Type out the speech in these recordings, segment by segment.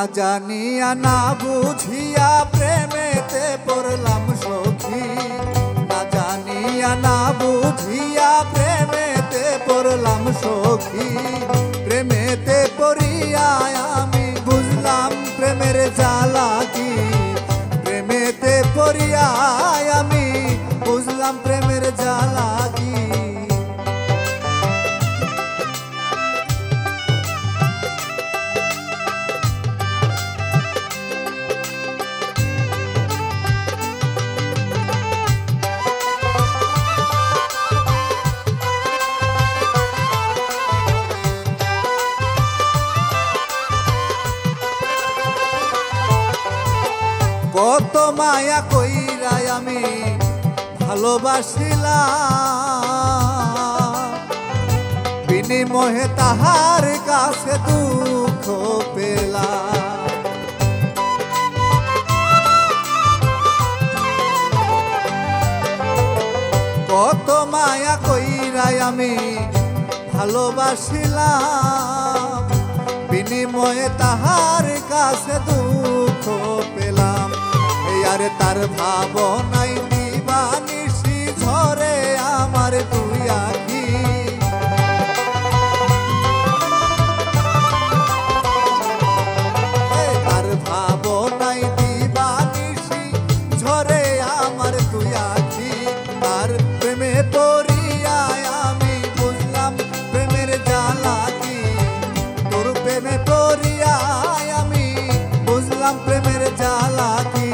না জানিয়া না বুঝিয়া প্রেমেতে পড়লাম সখী, না জানিয়া না বুঝিয়া প্রেমেতে পড়লাম সখী। প্রেমেতে পড়িয়া আমি বুঝলাম প্রেমের জ্বালা কি, প্রেমেতে পড়িয়া আমি বুঝলাম প্রেমের জ্বালা কি। কত মায়া কইরা আমি ভালোবাসিলাম, বিনিময়ে তাহার কাছে দুঃখ পেলাম। কত মায়া কইরা আমি ভালোবাসিলাম, বিনিময়ে তাহার কাছে দুঃখ পেলাম। আর তার ভাবনাই দিবানিশি ঝরে আমার দুই আখি, তার ভাবনাই দিবানিশি ঝরে আমার দুই আখি। তার প্রেমে পড়িয়া আমি বুঝলাম প্রেমের জ্বালা কি, তোর প্রেমে পড়িয়া আমি বুঝলাম প্রেমের জ্বালা কি।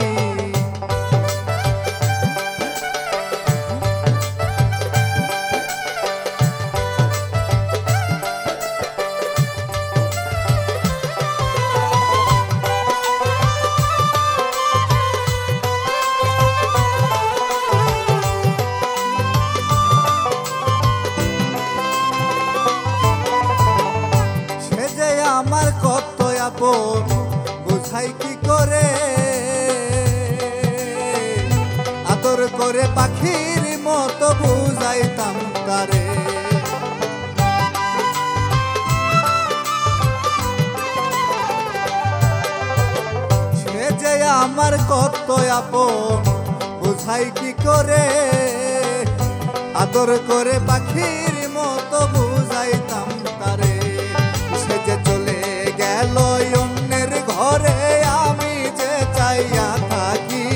আমার কত আপন বুঝাই কি করে, আদর করে পাখির মতো বুঝাইতাম তারে। সে যে আমার কত আপন বুঝাই কি করে, আদর করে পাখির মতো বুঝাইতাম তারে। সে যে চলে গেল অন্যের ঘরে আমি যে চাইয়া থাকি,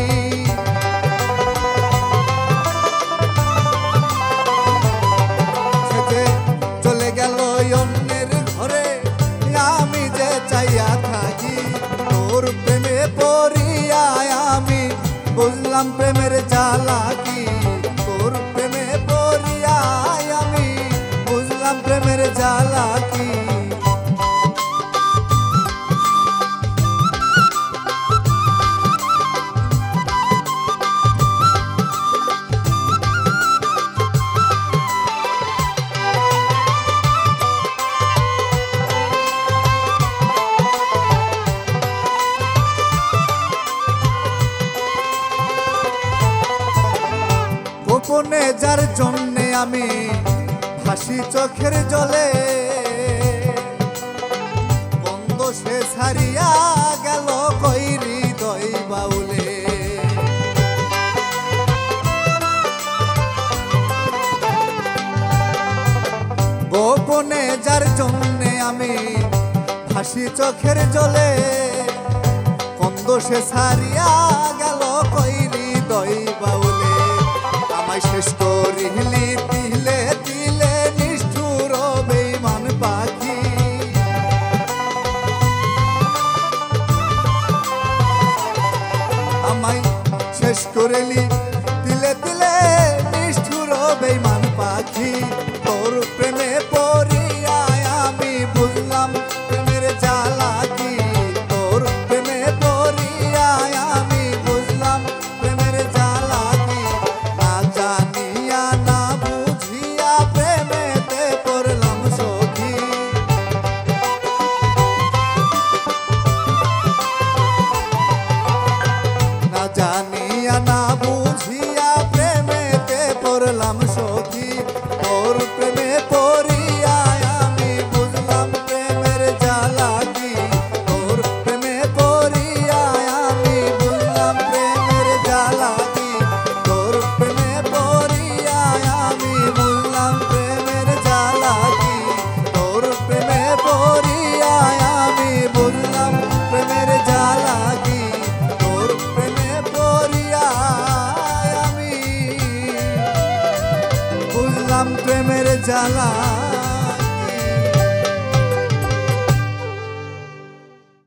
সে যে চলে গেল অন্যের ঘরে আমি যে চাইয়া থাকি। তোর প্রেমে পড়িয়া আমি বুঝলাম প্রেমের জ্বালা কি, তোর প্রেমে পড়িয়া আমি বুঝলাম প্রেমের জ্বালা কি। গোপনে যার জন্যে আমি ভাসি চোখের জলে, বন্ধ সে ছাড়িয়া গেল কই হৃদয় বাউলে। গোপনে যার জন্যে আমি ভাসি চোখের জলে, বন্ধ সে ছাড়িয়া গেল কই হৃদয় বাউলে। আমায় শেষ করিলি তিলে তিলে নিষ্ঠুর বেঈমান পাখি, আমায় শেষ করিলি তিলে তিলে নিষ্ঠুর বেঈমান পাখি। তোর প্রেমে পড়িয়া আমি বুঝলাম প্রেমের জ্বালা কি, তোর প্রেমে পড়িয়া আমি বুঝলাম প্রেমের জ্বালা কি। না জানিয়া না বুঝিয়া প্রেমেতে পড়লাম সখী, না জানিয়া না বুঝিয়া প্রেমেতে পড়লাম সখী। তোর প্রেমে পড়িয়া আমি বুঝলাম প্রেমের জ্বালা কি, তোর প্রেমে জ্বালা